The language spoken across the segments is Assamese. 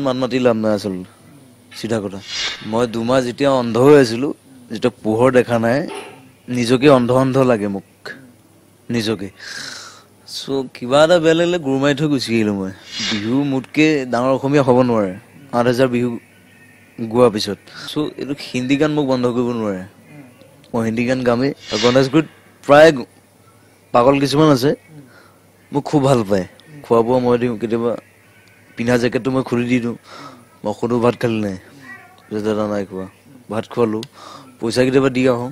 মান মাতি লাভ নাই আচল চিধা কথা মই দুমাহ যেতিয়া অন্ধ হৈ আছিলো যেতিয়া পোহৰ দেখা নাই নিজকে অন্ধ অন্ধ লাগে মোক নিজকে সো কিবা এটা বেয়া লাগিলে গুৰমাই থৈ গুচি আহিলো মই বিহু মুটকে ডাঙৰ অসমীয়া হ'ব নোৱাৰে 8000 বিহু গোৱা পিছত সো এইটো হিন্দী গান মোক বন্ধ কৰিব নোৱাৰে মই হিন্দী গান গামে গণেশগুৰিত প্ৰায় পাগল কিছুমান আছে মোক খুব ভাল পায় খোৱা বোৱা মই দিওঁ কেতিয়াবা পিনা জেকেটটো মই খুলি দি দিওঁ মই কোনো ভাত খালি নাই দাদা নাই খোৱা ভাত খোৱালো পইচা কেতিয়াবা দি আহোঁ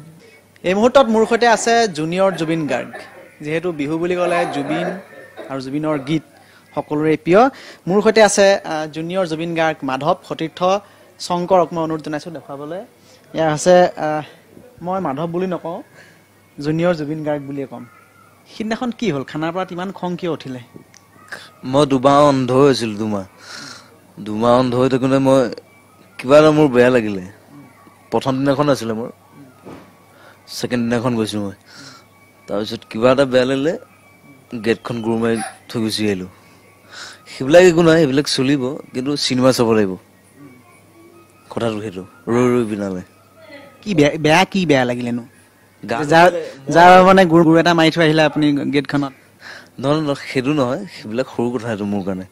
এই মুহূৰ্তত মোৰ সৈতে আছে জুনিয়ৰ জুবিন গাৰ্গ যেহেতু বিহু বুলি ক'লে জুবিন আৰু জুবিনৰ গীত সকলোৰে প্ৰিয় মোৰ সৈতে আছে জুনিয়ৰ জুবিন গাৰ্গ মাধৱ সতীৰ্থ শংকৰক মই অনুৰোধ জনাইছোঁ দেখুৱাবলৈ ইয়াৰ আছে মই মাধৱ বুলি নকওঁ জুনিয়ৰ জুবিন গাৰ্গ বুলিয়ে ক'ম সিদিনাখন কি হ'ল খানাৰ পৰা ইমান খং কিয় উঠিলে মই দুমাহ অন্ধ হৈছিলোঁ দুমাহ অন্ধ হৈ থাকোঁতে মই কিবা এটা মোৰ বেয়া লাগিলে প্ৰথম দিনাখন আছিলে মোৰ ছেকেণ্ড দিনাখন গৈছোঁ মই তাৰপিছত কিবা এটা বেয়া লাগিলে গেটখন গুৰমাই থৈ গুচি আহিলোঁ সেইবিলাক একো নাই সেইবিলাক চলিব কিন্তু চিনেমা চাব লাগিব কথাটো সেইটো ৰৈ ৰৈ বিনালে কি বেয়া লাগিলেনো যাৰ মানে গুৰ এটা মাৰি থৈ আহিলে আপুনি গেটখনত নহয় সেইটো নহয় সেইবিলাক সৰু কথা এইটো মোৰ কাৰণে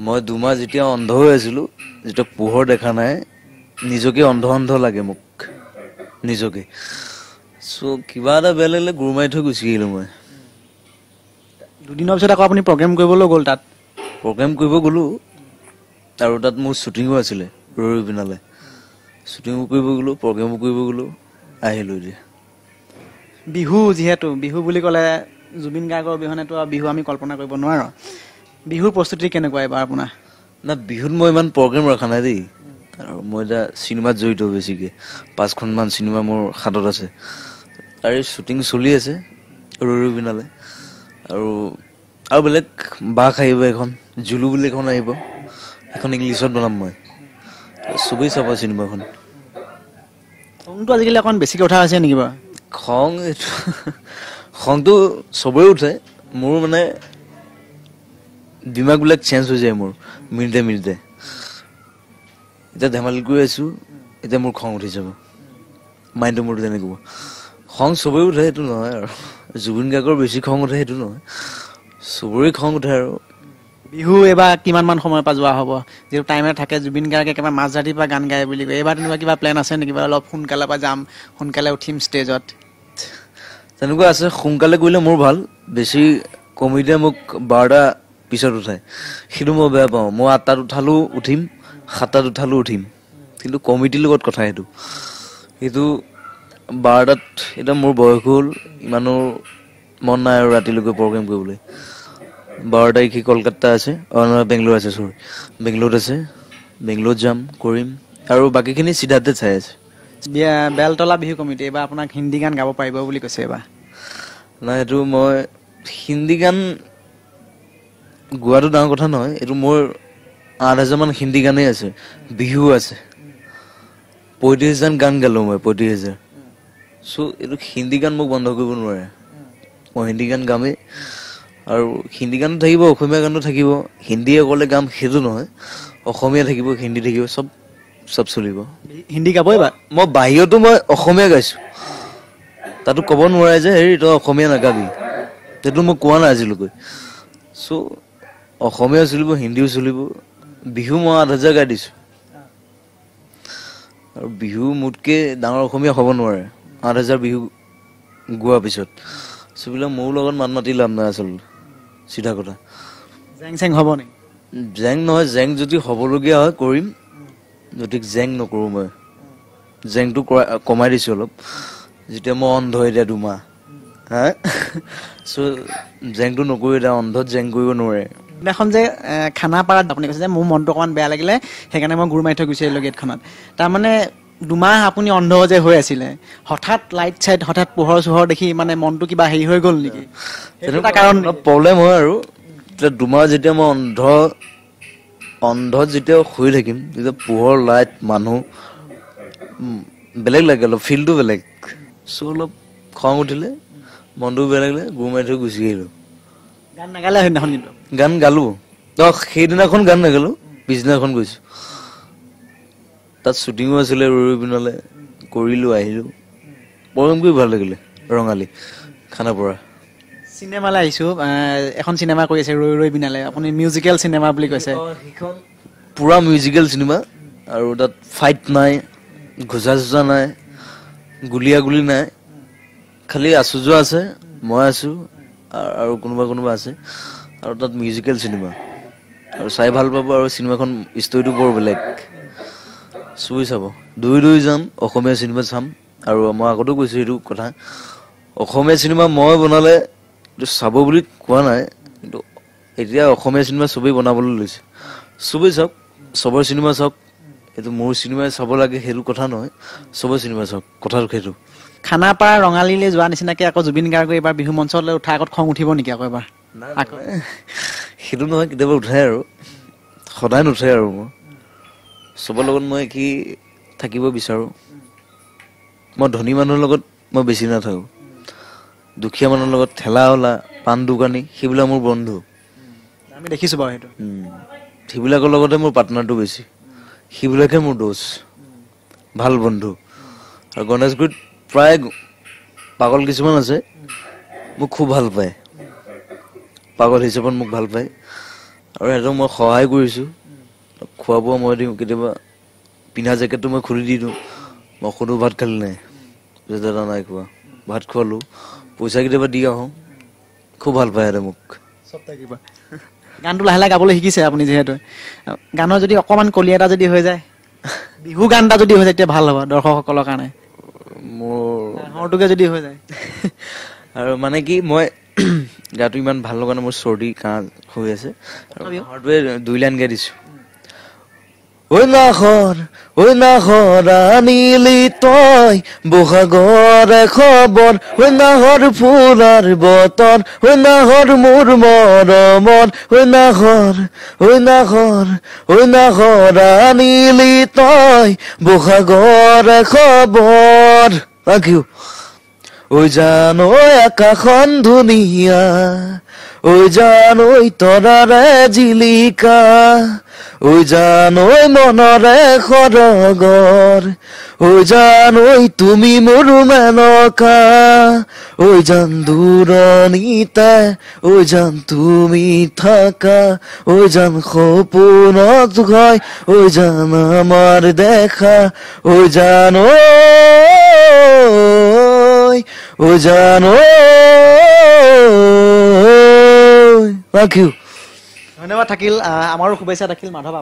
মই দুমাহ যেতিয়া অন্ধ হৈ আছিলোঁ যেতিয়া পোহৰ দেখা নাই নিজকে অন্ধ অন্ধ লাগে মোক নিজকে সো কিবা এটা বেয়া লাগিলে গুৰমাই থৈ গুচি আহিলোঁ মই দুদিনৰ পিছত আকৌ আপুনি প্ৰগ্ৰেম কৰিবলৈ গ'ল তাত প্ৰগ্ৰেম কৰিব গ'লোঁ আৰু তাত মোৰ শ্বুটিঙো আছিলে ৰৈ পিনালে শ্বুটিঙো কৰিব গ'লোঁ প্ৰগ্ৰেমো কৰিব গ'লোঁ আহিলোঁ এতিয়া বিহু যিহেতু বিহু বুলি ক'লে জুবিন গাৰ্গৰ অবিহনেতো বিহু আমি কল্পনা কৰিব নোৱাৰোঁ বিহুৰ প্ৰস্তুতি কেনেকুৱা এইবাৰ আপোনাৰ না বিহুত মই ইমান প্ৰগ্ৰেম ৰখা নাই দেই আৰু মই এতিয়া চিনেমাত জড়িত বেছিকৈ 5খনমান চিনেমা মোৰ হাতত আছে তাৰে শ্বুটিং চলি আছে ৰৈ ৰৈ বিনালে আৰু বেলেগ বাঘ আহিব এখন জুলু বুলি এখন আহিব এখন ইংলিছত বনাম মই চবেই চাব চিনেমাখন খংটো আজিকালি অকণ বেছিকৈ উঠা হৈছে নেকি বাৰু খং এইটো খংটো চবৰে উঠে মোৰ মানে দিমাগবিলাক চেঞ্জ হৈ যায় মোৰ মিনিটে মিনিটে এতিয়া ধেমালি কৰি আছোঁ এতিয়া মোৰ খং উঠি যাব মাইণ্ডটো মোৰ তেনেকুৱা খং চবৰে উঠে সেইটো নহয় আৰু জুবিন গাৰ্গৰ বেছি খং উঠে সেইটো নহয় চবৰে খং উঠে আৰু বিহু এইবাৰ কিমানমান সময়ৰ পৰা যোৱা হ'ব যিহেতু টাইমে থাকে জুবিন গাৰ্গে একেবাৰে মাজ ৰাতিৰ পৰা গান গায় বুলি কয় এইবাৰ তেনেকুৱা কিবা প্লেন আছে নেকি অলপ সোনকালে পৰা যাম সোনকালে উঠিম ষ্টেজত তেনেকুৱা আছে সোনকালে কৰিলে মোৰ ভাল বেছি কমিটিয়ে মোক 12টা পিছত উঠায় সেইটো মই বেয়া পাওঁ মই 8টাত উঠালেও উঠিম 7টাত উঠালেও উঠিম কিন্তু কমিটিৰ লগত কথা সেইটো 12টাত এতিয়া মোৰ বয়স হ'ল ইমানো মন নাই আৰু ৰাতিলৈকে প্ৰগ্ৰেম কৰিবলৈ 12 তাৰিখে কলকাতা আছে বেংগলোৰ আছে বেংগলোৰত আছে বেংগলোৰত যাম কৰিম আৰু বাকীখিনি চিধাতে চাই আছে বেলতলা বিহু কমিটি এইবাৰ আপোনাক হিন্দী গান গাব পাৰিব বুলি কৈছে এইবাৰ নাই এইটো মই হিন্দী গান গোৱাটো ডাঙৰ কথা নহয় এইটো মোৰ 8000 মান হিন্দী গানেই আছে বিহু আছে 35,000 গান গালোঁ মই 35,000 সো এইটো হিন্দী গান মোক বন্ধ কৰিব নোৱাৰে মই হিন্দী গান গামেই আৰু হিন্দী গানো থাকিব অসমীয়া গানো থাকিব হিন্দী অকলে গাম সেইটো নহয় অসমীয়া থাকিব হিন্দী থাকিব চব চলিব হিন্দী গাবই বা মই বাহিৰতো মই অসমীয়া গাইছোঁ তাতো ক'ব নোৱাৰে যে হেৰি তই অসমীয়া নাগাবি সেইটো মই কোৱা নাই আজিলৈকে চ' অসমীয়াও চলিব হিন্দীও চলিব বিহু মই 8000 গাই দিছোঁ আৰু বিহু মোতকৈ ডাঙৰ অসমীয়া হ'ব নোৱাৰে 8000 বিহু গোৱাৰ পিছত চবিলাক মোৰ লগত মান মাতি লাভ নাই আচল চিধা কথা জেং চেং হ'ব নেকি জেং নহয় জেং যদি হ'বলগীয়া হয় কৰিম যদি জেং নকৰোঁ মই জেংটো কমাই দিছোঁ অলপ যেতিয়া মই অন্ধ এতিয়া দুমাহ হা চ' জেংটো নকৰোঁ এতিয়া অন্ধত জেং কৰিব নোৱাৰে সেইদিনাখন যে খানাপাৰাত আপুনি কৈছে যে মোৰ মনটো অকণমান বেয়া লাগিলে সেইকাৰণে মই গুৰ মাৰি থৈ গুচি আহিলোঁ গেটখনত তাৰমানে দুমাহ আপুনি অন্ধ যে হৈ আছিলে হঠাৎ লাইট চাইট হঠাৎ পোহৰ চোহৰ দেখি মানে মনটো কিবা হেৰি হৈ গ'ল নেকি তেনেকুৱা কাৰণ প্ৰব্লেম হয় আৰু এতিয়া দুমাহ যেতিয়া মই অন্ধত যেতিয়া শুই থাকিম তেতিয়া পোহৰ লাইট মানুহ বেলেগ লাগে অলপ ফিলটো বেলেগ চ' অলপ খং উঠিলে মনটো বেয়া লাগিলে গুৰ মাৰি থৈ গুচি আহিলোঁ গান নাগালে সেইদিনাখন কিন্তু গান গালোঁ সেইদিনাখন গান নাগালোঁ পিছদিনাখন গৈছোঁ তাত শ্বুটিঙো আছিলে ৰৈ পিনলে কৰিলোঁ আহিলোঁ প্ৰগ্ৰেম কৰি ভাল লাগিলে ৰঙালী খানাপাৰা চিনেমালৈ আহিছোঁ এখন চিনেমা কৰি আছে ৰৈ ৰৈ বিনালে আপুনি মিউজিকেল চিনেমা বুলি কৈছে সেইখন পূৰা মিউজিকেল চিনেমা আৰু তাত ফাইট নাই ঘোচা চোচা নাই গুলীয়াগুলি নাই খালি আচুযোৱা আছে মই আছোঁ আৰু কোনোবা আছে আৰু তাত মিউজিকেল চিনেমা আৰু চাই ভাল পাব আৰু চিনেমাখন ষ্টৰিটো বৰ বেলেগ চুই চাব দুই যাম অসমীয়া চিনেমা চাম আৰু মই আগতো কৈছোঁ সেইটো কথা অসমীয়া চিনেমা মই বনালে চাব বুলি কোৱা নাই কিন্তু এতিয়া অসমীয়া চিনেমা চবেই বনাবলৈ লৈছে চবেই চাওক চবৰ চিনেমা চাওক এইটো মোৰ চিনেমাই চাব লাগে সেইটো কথা নহয় চবৰ চিনেমা চাওক কথাটো সেইটো খানাপাৰা ৰঙালীলৈ যোৱা নিচিনাকৈ আকৌ জুবিন গাৰ্গে এইবাৰ বিহু মঞ্চলৈ উঠাৰ আগত খং উঠিব নেকি আকৌ এবাৰ আকৌ সেইটো নহয় কেতিয়াবা উঠাই আৰু সদায় নুঠে আৰু মোৰ চবৰ লগত মই কি থাকিব বিচাৰোঁ মই ধনী মানুহৰ লগত মই বেছি নাথাকোঁ দুখীয়া মানুহৰ লগত ঠেলা হলা পাণ দোকানী সেইবিলাক মোৰ বন্ধু আমি দেখিছোঁ বাৰু সেইটো সেইবিলাকৰ লগতে মোৰ পাৰ্টনাৰটো বেছি সেইবিলাকে মোৰ দোষ ভাল বন্ধু আৰু গণেশগুৰিত প্ৰায় পাগল কিছুমান আছে মোক খুব ভাল পায় পাগল হিচাপত মোক ভাল পায় আৰু সিহঁতক মই সহায় কৰিছোঁ খোৱা বোৱা মই দিওঁ কেতিয়াবা পিন্ধা জেকেটটো মই খুলি দি দিওঁ মই সোধোঁ ভাত খালি নাই দাদা নাই খোৱা ভাত খোৱালোঁ পইচা কেতিয়াবা দি আহোঁ খুব ভাল পায় সিহঁতে মোক চব থাকিব গানটো লাহে লাহে গাবলৈ শিকিছে আপুনি যিহেতু গানৰ যদি অকণমান কলি এটা যদি হৈ যায় বিহু গান এটা যদি হৈ যায় তেতিয়া ভাল হ'ব দৰ্শকসকলৰ কাৰণে মোৰ হৰটোকে যদি হৈ যায় আৰু মানে কি মই গাটো ইমান ভাল লগা নাই মোৰ চৰ্দি কাহ হৈ আছে আৰু হৰটোৱে 2 লাইন গাই দিছোঁ ঐ নাহৰ আনিলি তই বহাগৰ খবৰ ঐ নাহৰ ফুলাৰ বতৰ ঐ নাহৰ মোৰ মৰমৰ ঐ নাহৰ আনিলি তই বহাগৰ খবৰ ঐ জান আকাশখন ধুনীয়া ঐ জান তৰাৰে জিলিকা ঐ জান মনৰে সৰগৰ ঐ জান তুমি মোৰ মেনকা ঐ জান দূৰণিতে ঐ জান তুমি থাকা ঐ জান সপোনত হয় ঐ জান আমাৰ দেখা ঐ জান ঐ জান ধন্যবাদ থাকিল আমাৰো শুভেচ্ছা থাকিল মাধৱ